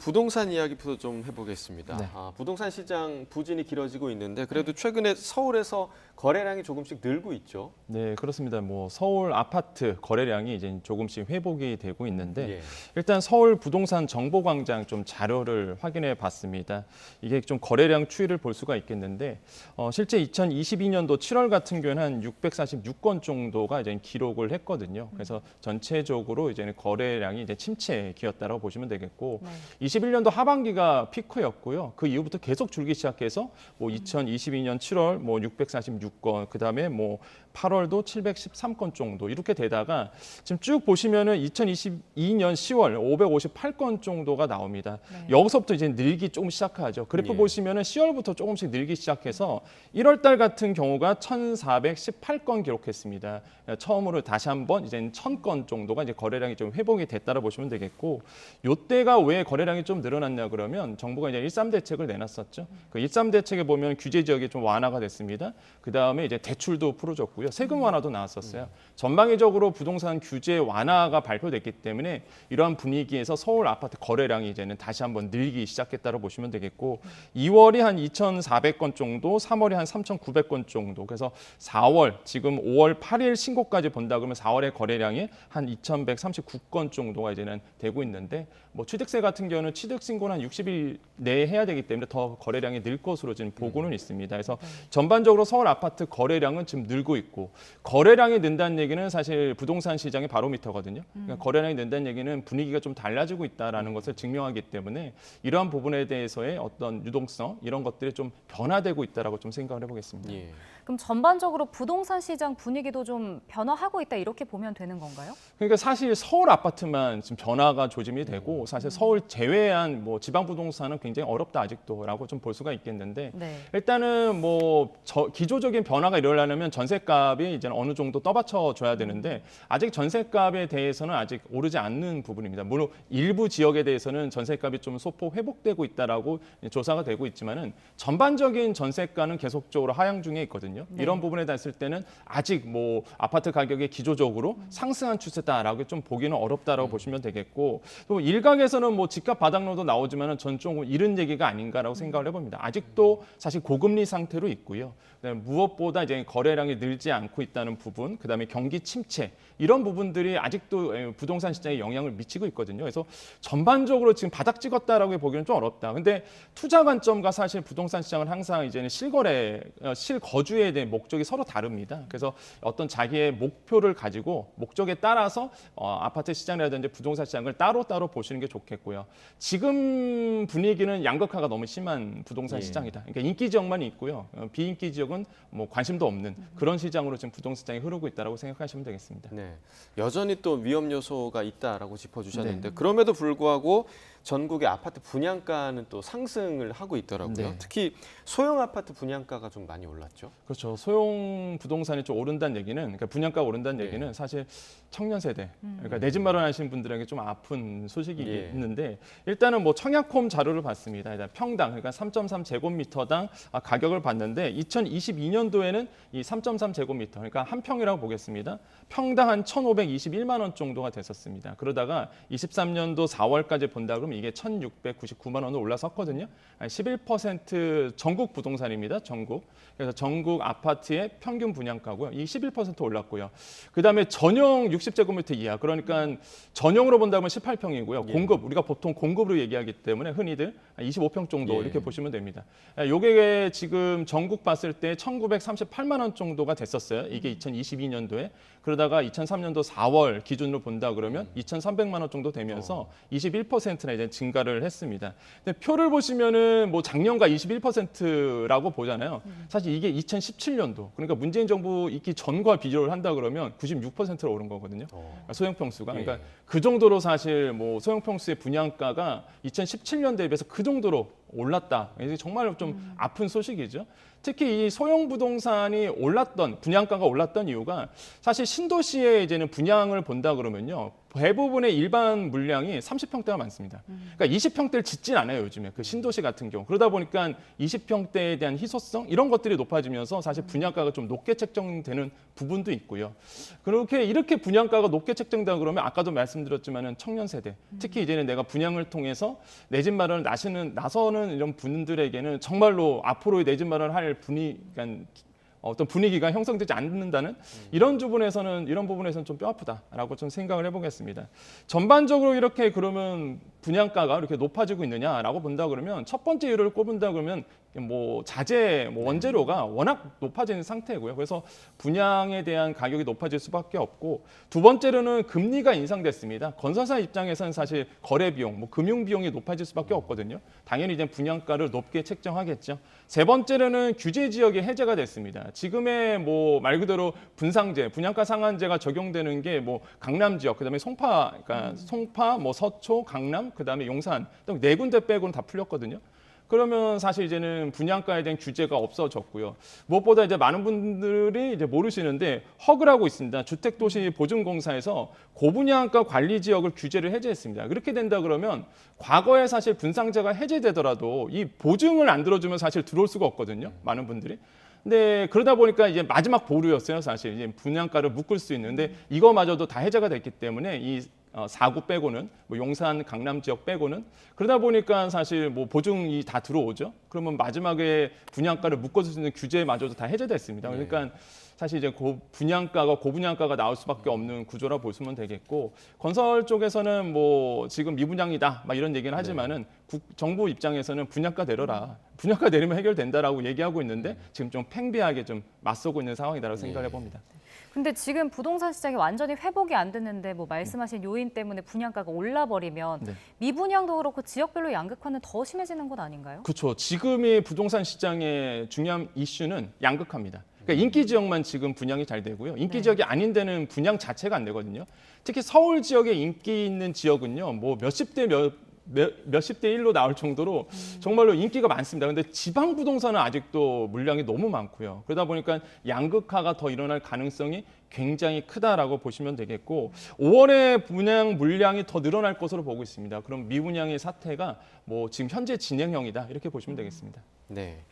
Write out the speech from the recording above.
부동산 이야기부터 좀 해보겠습니다. 네. 부동산 시장 부진이 길어지고 있는데 그래도 최근에 서울에서 거래량이 조금씩 늘고 있죠. 네, 그렇습니다. 뭐 서울 아파트 거래량이 이제 조금씩 회복이 되고 있는데 예. 일단 서울 부동산 정보광장 좀 자료를 확인해 봤습니다. 이게 좀 거래량 추이를 볼 수가 있겠는데 실제 2022년도 7월 같은 경우는 한 646건 정도가 이제 기록을 했거든요. 그래서 전체적으로 이제는 거래량이 이제 침체기였다라고 보시면 되겠고, 네. 21년도 하반기가 피크였고요. 그 이후부터 계속 줄기 시작해서 뭐 2022년 7월 뭐 646건, 그다음에 뭐 8월도 713건 정도 이렇게 되다가 지금 쭉 보시면은 2022년 10월 558건 정도가 나옵니다. 네. 여기서부터 이제 늘기 조금 시작하죠. 그래프 예. 보시면은 10월부터 조금씩 늘기 시작해서 1월 달 같은 경우가 1,418건 기록했습니다. 처음으로 다시 한번 이제 1,000건 정도가 이제 거래량이 좀 회복이 됐다고 보시면 되겠고, 요때가 왜 거래량이 좀 늘어났냐 그러면 정부가 이제 13 대책을 내놨었죠. 그 13 대책에 보면 규제 지역이 좀 완화가 됐습니다. 그다음에 이제 대출도 풀어줬고요. 세금 완화도 나왔었어요. 전방위적으로 부동산 규제 완화가 발표됐기 때문에 이러한 분위기에서 서울 아파트 거래량이 이제는 다시 한번 늘기 시작했다고 보시면 되겠고, 2월이 한 2,400건 정도, 3월이 한 3,900건 정도. 그래서 4월 지금 5월 8일 신고까지 본다 그러면 4월의 거래량이 한 2,139건 정도가 이제는 되고 있는데, 뭐 취득세 같은 경우는 취득 신고는 한 60일 내에 해야 되기 때문에 더 거래량이 늘 것으로 지금 보고는 있습니다. 그래서 전반적으로 서울 아파트 거래량은 지금 늘고 있고, 거래량이 는다는 얘기는 사실 부동산 시장의 바로미터거든요. 그러니까 거래량이 는다는 얘기는 분위기가 좀 달라지고 있다라는 것을 증명하기 때문에 이러한 부분에 대해서의 어떤 유동성 이런 것들이 좀 변화되고 있다라고 좀 생각을 해보겠습니다. 예. 그럼 전반적으로 부동산 시장 분위기도 좀 변화하고 있다 이렇게 보면 되는 건가요? 그러니까 사실 서울 아파트만 지금 변화가 조짐이 되고, 사실 서울 제외한 뭐 지방 부동산은 굉장히 어렵다 아직도라고 좀 볼 수가 있겠는데, 네. 일단은 뭐 기조적인 변화가 일어나려면 전세값이 이제 어느 정도 떠받쳐 줘야 되는데, 아직 전세값에 대해서는 아직 오르지 않는 부분입니다. 물론 일부 지역에 대해서는 전세값이 좀 소폭 회복되고 있다라고 조사가 되고 있지만은 전반적인 전세가는 계속적으로 하향 중에 있거든요. 네. 이런 부분에 됐을 때는 아직 뭐 아파트 가격이 기조적으로 상승한 추세다라고 좀 보기는 어렵다라고 보시면 되겠고, 또 일각에서는 뭐 집값 바닥론도 나오지만은 전 좀 이른 얘기가 아닌가라고 생각을 해봅니다. 아직도 사실 고금리 상태로 있고요. 무엇보다 이제 거래량이 늘지 않고 있다는 부분, 그다음에 경기 침체 이런 부분들이 아직도 부동산 시장에 영향을 미치고 있거든요. 그래서 전반적으로 지금 바닥 찍었다라고 보기는 좀 어렵다. 근데 투자 관점과 사실 부동산 시장은 항상 이제는 실거주에 대한 목적이 서로 다릅니다. 그래서 어떤 자기의 목표를 가지고 목적에 따라서 아파트 시장이라든지 부동산 시장을 따로따로 보시는 게 좋겠고요. 지금 분위기는 양극화가 너무 심한 부동산 시장이다. 그러니까 인기 지역만 있고요. 비인기 지역은 뭐 관심도 없는 그런 시장으로 지금 부동산 시장이 흐르고 있다고 생각하시면 되겠습니다. 네. 여전히 또 위험 요소가 있다라고 짚어주셨는데 네. 그럼에도 불구하고 전국의 아파트 분양가는 또 상승을 하고 있더라고요. 네. 특히 소형 아파트 분양가가 좀 많이 올랐죠. 그렇죠. 소형 부동산이 좀 오른다는 얘기는, 그러니까 분양가가 오른다는 네. 얘기는 사실 청년 세대, 그러니까 내 집 마련하시는 분들에게 좀 아픈 소식이 예. 있는데, 일단은 뭐 청약홈 자료를 봤습니다. 일단 평당, 그러니까 3.3 제곱미터당 가격을 봤는데 2022년도에는 이 3.3 제곱미터, 그러니까 한 평이라고 보겠습니다. 평당 한 1,521만 원 정도가 됐었습니다. 그러다가 23년도 4월까지 본다 그러면 이게 1,699만 원으로 올라섰거든요. 11% 전국 부동산입니다. 전국. 그래서 전국 아파트의 평균 분양가고요. 이 11% 올랐고요. 그다음에 전용 60제곱미터 이하, 그러니까 전용으로 본다면 18평이고요. 예. 공급, 우리가 보통 공급으로 얘기하기 때문에 흔히들 25평 정도 예. 이렇게 보시면 됩니다. 요게 지금 전국 봤을 때 1,938만 원 정도가 됐었어요. 이게 2022년도에. 그러다가 2003년도 4월 기준으로 본다 그러면 2,300만 원 정도 되면서 21%나 이제 증가를 했습니다. 근데 표를 보시면은 뭐 작년과 21%라고 보잖아요. 사실 이게 2017년도, 그러니까 문재인 정부 있기 전과 비교를 한다 그러면 96%로 오른 거거든요. 소형 평수가. 그러니까 그 정도로 사실 뭐 소형 평수의 분양가가 2017년 대비해서 그 정도로 올랐다. 이게 정말 좀 아픈 소식이죠. 특히 이 소형 부동산이 분양가가 올랐던 이유가 사실 신도시에 이제는 분양을 본다 그러면요. 대부분의 일반 물량이 30평대가 많습니다. 그러니까 20평대를 짓진 않아요, 요즘에. 그 신도시 같은 경우. 그러다 보니까 20평대에 대한 희소성 이런 것들이 높아지면서 사실 분양가가 좀 높게 책정되는 부분도 있고요. 이렇게 분양가가 높게 책정되다 그러면 아까도 말씀드렸지만은 청년 세대, 특히 이제는 내가 분양을 통해서 내 집 마련을 나서는 이런 분들에게는 정말로 앞으로의 내 집 마련을 할 그러니까 어떤 분위기가 형성되지 않는다는 이런 부분에서는 좀 뼈아프다라고 좀 생각을 해보겠습니다. 전반적으로 이렇게 그러면 분양가가 이렇게 높아지고 있느냐라고 본다 그러면 첫 번째 이유를 꼽은다 그러면 뭐 자재, 뭐 원재료가 워낙 높아지는 상태고요. 그래서 분양에 대한 가격이 높아질 수밖에 없고 두 번째로는 금리가 인상됐습니다. 건설사 입장에서는 사실 거래 비용, 뭐 금융 비용이 높아질 수밖에 없거든요. 당연히 이제 분양가를 높게 책정하겠죠. 세 번째로는 규제 지역이 해제가 됐습니다. 지금의 뭐 말 그대로 분상제, 분양가 상한제가 적용되는 게 뭐 강남 지역, 그다음에 그러니까 송파, 뭐 서초, 강남, 그다음에 용산 네 군데 빼고는 다 풀렸거든요. 그러면 사실 이제는 분양가에 대한 규제가 없어졌고요. 무엇보다 이제 많은 분들이 이제 모르시는데 허그를 하고 있습니다. 주택도시보증공사에서 고분양가 관리 지역을 규제를 해제했습니다. 그렇게 된다 그러면 과거에 사실 분상제가 해제되더라도 이 보증을 안 들어주면 사실 들어올 수가 없거든요. 많은 분들이. 근데 그러다 보니까 이제 마지막 보루였어요. 사실 이제 분양가를 묶을 수 있는데 이거마저도 다 해제가 됐기 때문에 이 4구 빼고는 뭐 용산, 강남 지역 빼고는 그러다 보니까 사실 뭐 보증이 다 들어오죠. 그러면 마지막에 분양가를 묶어줄 수 있는 규제마저도 다 해제됐습니다. 그러니까 사실 이제 고분양가가 나올 수밖에 없는 구조라 보시면 되겠고 건설 쪽에서는 뭐 지금 미분양이다 막 이런 얘기는 하지만은 정부 입장에서는 분양가 내려라. 분양가 내리면 해결된다라고 얘기하고 있는데 지금 좀 팽배하게 좀 맞서고 있는 상황이다라고 생각을 해봅니다. 근데 지금 부동산 시장이 완전히 회복이 안 됐는데 뭐 말씀하신 요인 때문에 분양가가 올라버리면 미분양도 그렇고 지역별로 양극화는 더 심해지는 것 아닌가요? 그렇죠. 지금의 부동산 시장의 중요한 이슈는 양극화입니다. 그러니까 인기 지역만 지금 분양이 잘 되고요. 인기 지역이 아닌 데는 분양 자체가 안 되거든요. 특히 서울 지역에 인기 있는 지역은요. 뭐 몇십 대 1로 나올 정도로 정말로 인기가 많습니다. 그런데 지방 부동산은 아직도 물량이 너무 많고요. 그러다 보니까 양극화가 더 일어날 가능성이 굉장히 크다라고 보시면 되겠고 5월에 분양 물량이 더 늘어날 것으로 보고 있습니다. 그럼 미분양의 사태가 뭐 지금 현재 진행형이다 이렇게 보시면 되겠습니다. 네.